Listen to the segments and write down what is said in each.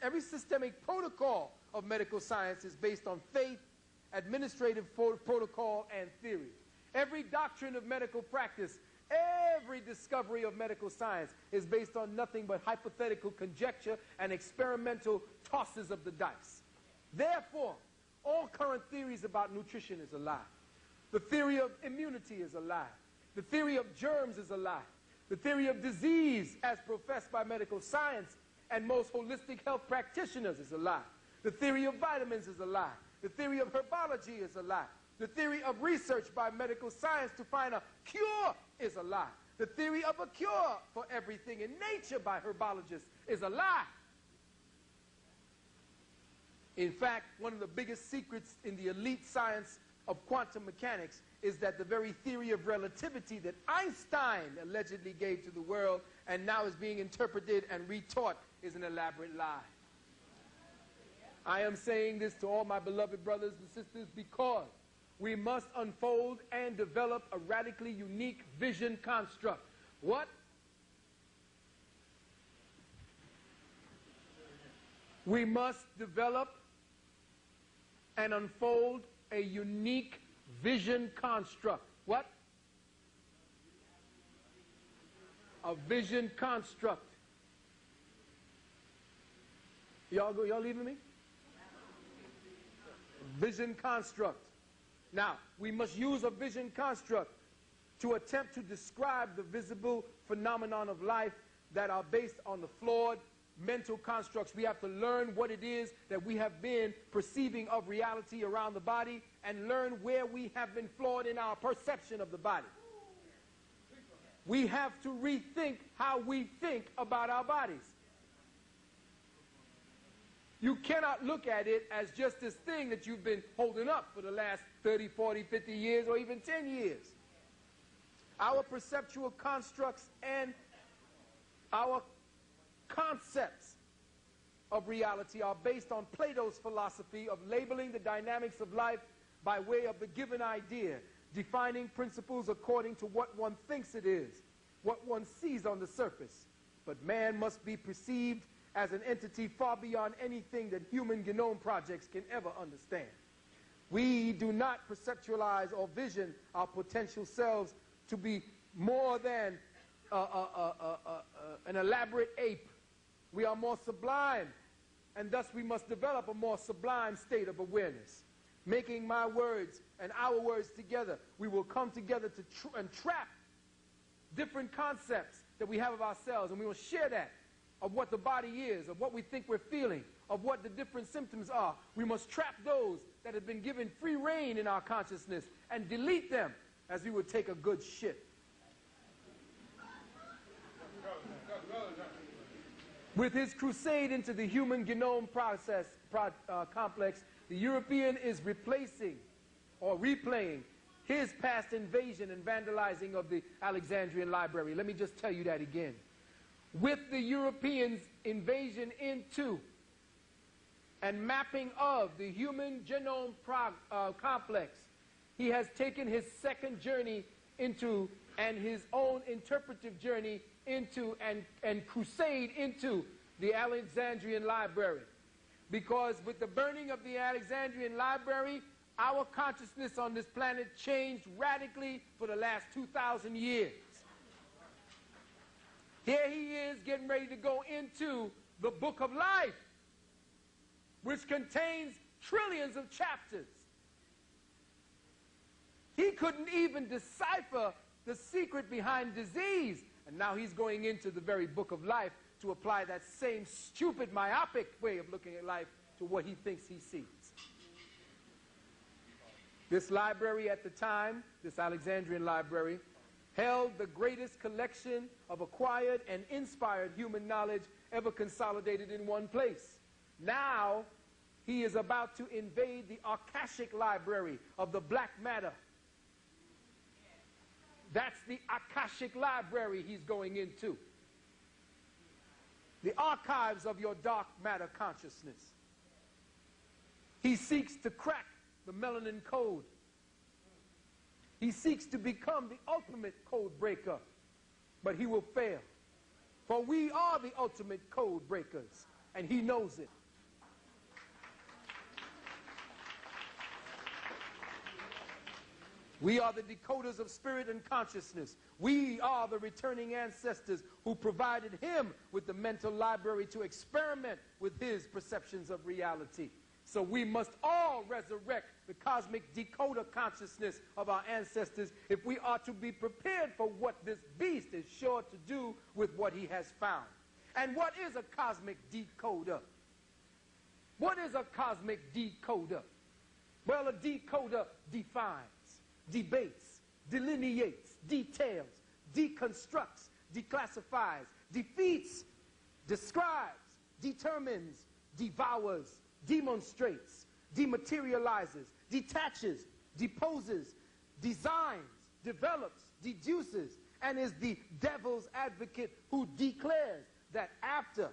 every systemic protocol of medical science is based on faith, administrative protocol, and theory. Every doctrine of medical practice, every discovery of medical science is based on nothing but hypothetical conjecture and experimental tosses of the dice. Therefore, all current theories about nutrition is a lie. The theory of immunity is a lie. The theory of germs is a lie. The theory of disease, as professed by medical science and most holistic health practitioners, is a lie. The theory of vitamins is a lie. The theory of herbology is a lie. The theory of research by medical science to find a cure is a lie. The theory of a cure for everything in nature by herbologists is a lie. In fact, one of the biggest secrets in the elite science of quantum mechanics is that the very theory of relativity that Einstein allegedly gave to the world and now is being interpreted and retaught is an elaborate lie. I am saying this to all my beloved brothers and sisters because we must unfold and develop a radically unique vision construct. What? We must develop and unfold a unique vision construct. What? A vision construct. Y'all leaving me? Vision construct. Now, we must use a vision construct to attempt to describe the visible phenomenon of life that are based on the flawed mental constructs. We have to learn what it is that we have been perceiving of reality around the body and learn where we have been flawed in our perception of the body. We have to rethink how we think about our bodies. You cannot look at it as just this thing that you've been holding up for the last 30, 40, 50 years or even 10 years. Our perceptual constructs and our concepts of reality are based on Plato's philosophy of labeling the dynamics of life by way of the given idea, defining principles according to what one thinks it is, what one sees on the surface. But man must be perceived as an entity far beyond anything that human genome projects can ever understand. We do not perceptualize or vision our potential selves to be more than an elaborate ape. We are more sublime, and thus we must develop a more sublime state of awareness. Making my words and our words together, we will come together to entrap different concepts that we have of ourselves, and we will share that, of what the body is, of what we think we're feeling, of what the different symptoms are. We must trap those that have been given free rein in our consciousness and delete them as we would take a good shit. With his crusade into the human genome complex, the European is replacing or replaying his past invasion and vandalizing of the Alexandrian library. Let me just tell you that again. With the Europeans' invasion into and mapping of the human genome complex, he has taken his second journey into and his own interpretive journey into and crusade into the Alexandrian library. Because with the burning of the Alexandrian library, our consciousness on this planet changed radically for the last 2,000 years. Here he is getting ready to go into the book of life, which contains trillions of chapters. He couldn't even decipher the secret behind disease, and now he's going into the very book of life to apply that same stupid, myopic way of looking at life to what he thinks he sees. This library at the time, this Alexandrian library, held the greatest collection of acquired and inspired human knowledge ever consolidated in one place. Now, he is about to invade the Akashic library of the black matter. That's the Akashic library he's going into. The archives of your dark matter consciousness. He seeks to crack the melanin code. He seeks to become the ultimate code breaker, but he will fail. For we are the ultimate code breakers. and he knows it. We are the decoders of spirit and consciousness. We are the returning ancestors who provided him with the mental library to experiment with his perceptions of reality. So we must all resurrect the cosmic decoder consciousness of our ancestors if we are to be prepared for what this beast is sure to do with what he has found. And what is a cosmic decoder? What is a cosmic decoder? Well, a decoder defines, debates, delineates, details, deconstructs, declassifies, defeats, describes, determines, devours, demonstrates, dematerializes, detaches, deposes, designs, develops, deduces, and is the devil's advocate who declares that after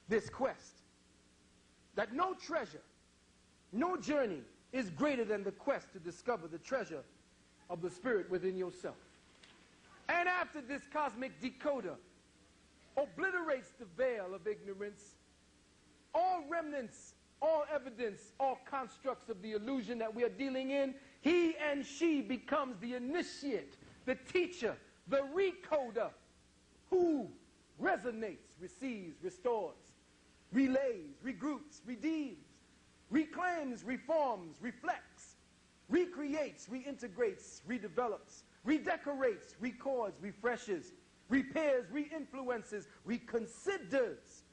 this quest, that no treasure, no journey is greater than the quest to discover the treasure of the spirit within yourself. And after this cosmic decoder obliterates the veil of ignorance, all remnants, all evidence, all constructs of the illusion that we are dealing in, he and she becomes the initiate, the teacher, the recoder, who resonates, receives, restores, relays, regroups, redeems, reclaims, reforms, reflects, recreates, reintegrates, redevelops, redecorates, records, refreshes, repairs, reinfluences, reconsiders,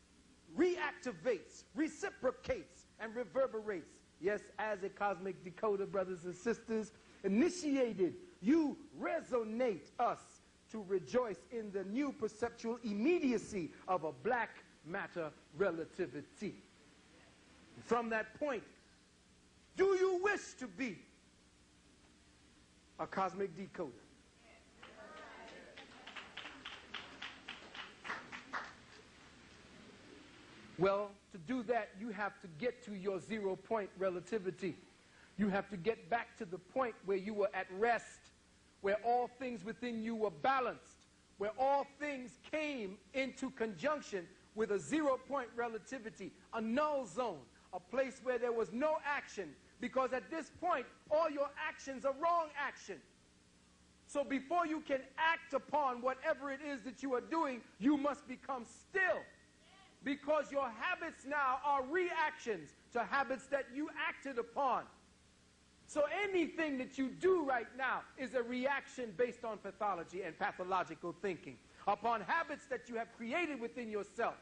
reactivates, reciprocates, and reverberates. Yes, as a cosmic decoder, brothers and sisters, initiated, you resonate us to rejoice in the new perceptual immediacy of a black matter relativity. From that point, do you wish to be a cosmic decoder? Well, to do that, you have to get to your 0-point relativity. You have to get back to the point where you were at rest, where all things within you were balanced, where all things came into conjunction with a 0-point relativity, a null zone, a place where there was no action, because at this point, all your actions are wrong action. So before you can act upon whatever it is that you are doing, you must become still. Because your habits now are reactions to habits that you acted upon. So anything that you do right now is a reaction based on pathology and pathological thinking, upon habits that you have created within yourself.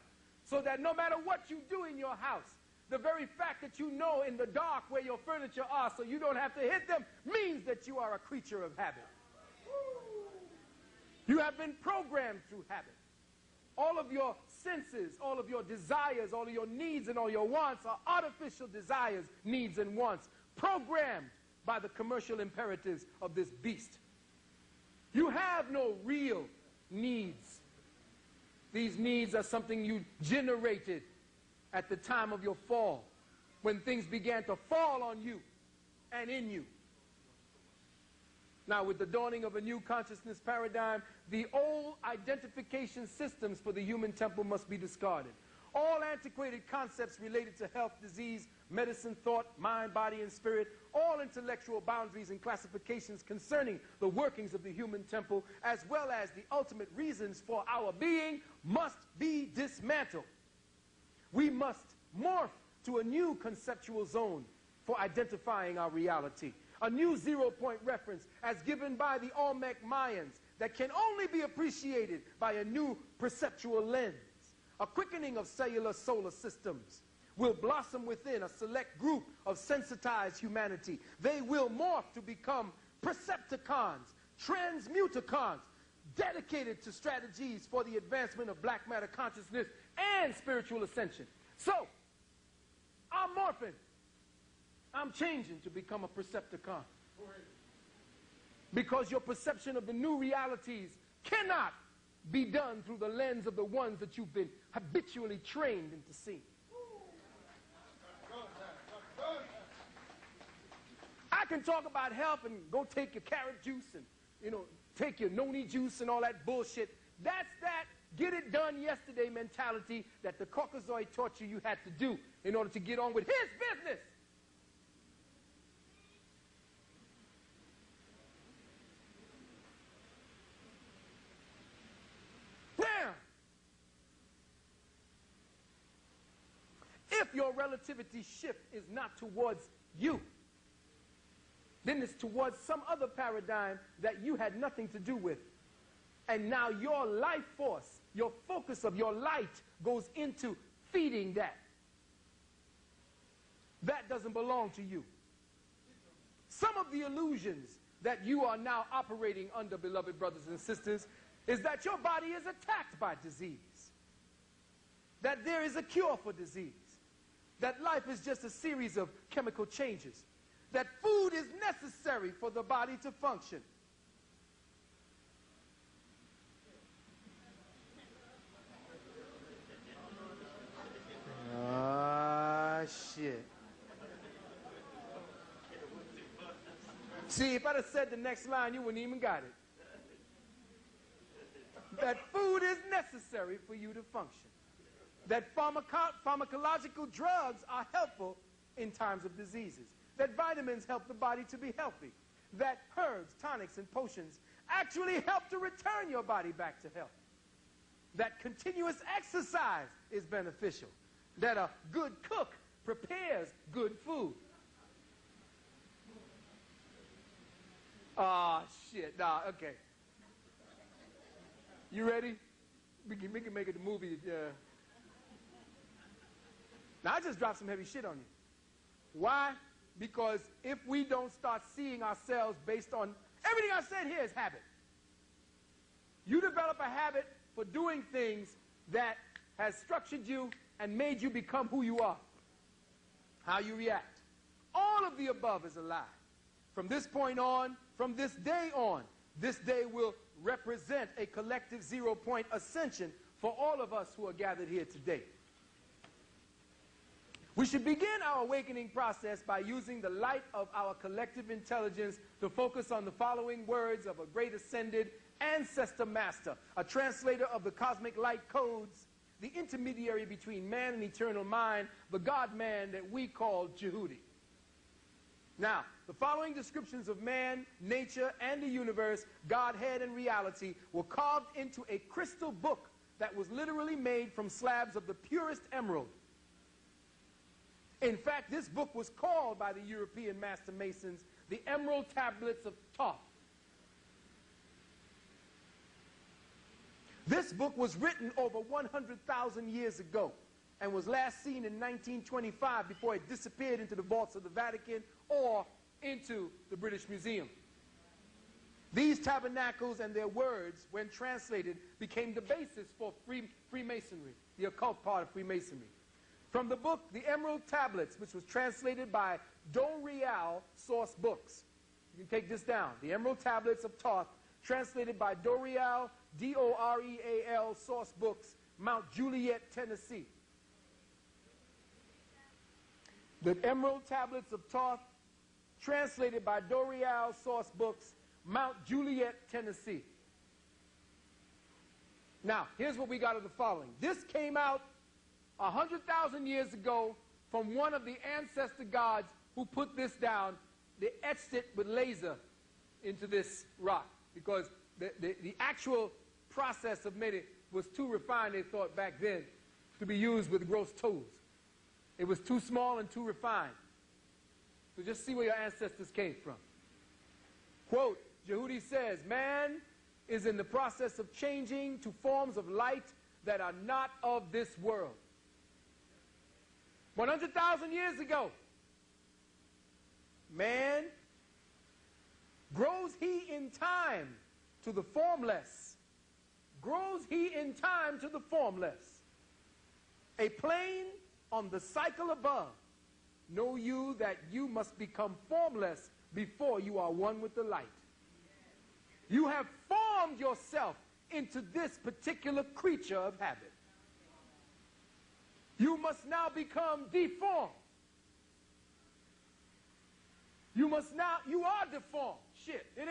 So that no matter what you do in your house, the very fact that you know in the dark where your furniture are so you don't have to hit them means that you are a creature of habit. You have been programmed through habit. All of your senses, all of your desires, all of your needs and all your wants are artificial desires, needs and wants, programmed by the commercial imperatives of this beast. You have no real needs. These needs are something you generated at the time of your fall, when things began to fall on you and in you. Now, with the dawning of a new consciousness paradigm, the old identification systems for the human temple must be discarded. All antiquated concepts related to health, disease, medicine, thought, mind, body, and spirit, all intellectual boundaries and classifications concerning the workings of the human temple, as well as the ultimate reasons for our being, must be dismantled. We must morph to a new conceptual zone for identifying our reality. A new 0-point reference as given by the Olmec Mayans that can only be appreciated by a new perceptual lens. A quickening of cellular solar systems will blossom within a select group of sensitized humanity. They will morph to become Percepticons, Transmuticons, dedicated to strategies for the advancement of black matter consciousness and spiritual ascension. So, I'm morphing. I'm changing to become a Percepticon. Because your perception of the new realities cannot be done through the lens of the ones that you've been habitually trained into seeing. I can talk about health and go take your carrot juice and, take your noni juice and all that bullshit. That's that get it done yesterday mentality that the Caucasoid taught you had to do in order to get on with his business. Now, if your relativity shift is not towards you, then it's towards some other paradigm that you had nothing to do with. And now your life force, your focus of your light goes into feeding that. That doesn't belong to you. Some of the illusions that you are now operating under, beloved brothers and sisters, is that your body is attacked by disease. That there is a cure for disease. That life is just a series of chemical changes. That food is necessary for the body to function. Ah, shit. See, if I'd have said the next line, you wouldn't even got it. That food is necessary for you to function. That pharmacological drugs are helpful in times of diseases. That vitamins help the body to be healthy. That herbs, tonics, and potions actually help to return your body back to health. That continuous exercise is beneficial. That a good cook prepares good food. Ah, shit. Nah, okay. You ready? We can make it a movie. Now, I just dropped some heavy shit on you. Why? Because if we don't start seeing ourselves based on everything I said here is habit. You develop a habit for doing things that has structured you and made you become who you are. How you react. All of the above is a lie. From this point on, from this day on, this day will represent a collective 0-point ascension for all of us who are gathered here today. We should begin our awakening process by using the light of our collective intelligence to focus on the following words of a great ascended ancestor master, a translator of the cosmic light codes, the intermediary between man and eternal mind, the God-man that we call Jehudi. Now, the following descriptions of man, nature, and the universe, Godhead, and reality were carved into a crystal book that was literally made from slabs of the purest emerald. In fact, this book was called by the European Master Masons the Emerald Tablets of Thoth. This book was written over 100,000 years ago and was last seen in 1925 before it disappeared into the vaults of the Vatican or into the British Museum. These tabernacles and their words, when translated, became the basis for Freemasonry, the occult part of Freemasonry. From the book, The Emerald Tablets, which was translated by Doreal Source Books. You can take this down. The Emerald Tablets of Thoth, translated by Doreal, D-O-R-E-A-L Source Books, Mount Juliet, Tennessee. The Emerald Tablets of Thoth, translated by Doreal Source Books, Mount Juliet, Tennessee. Now, here's what we got of the following. This came out 100,000 years ago from one of the ancestor gods who put this down. They etched it with laser into this rock because the actual process of making it was too refined, they thought back then, to be used with gross tools. It was too small and too refined. So just see where your ancestors came from. Quote, Jehudi says, man is in the process of changing to forms of light that are not of this world. 100,000 years ago, man grows he in time to the formless. Grows he in time to the formless. A plane on the cycle above. Know you that you must become formless before you are one with the light. You have formed yourself into this particular creature of habit. You must now become deformed. You are deformed. Shit, it ain't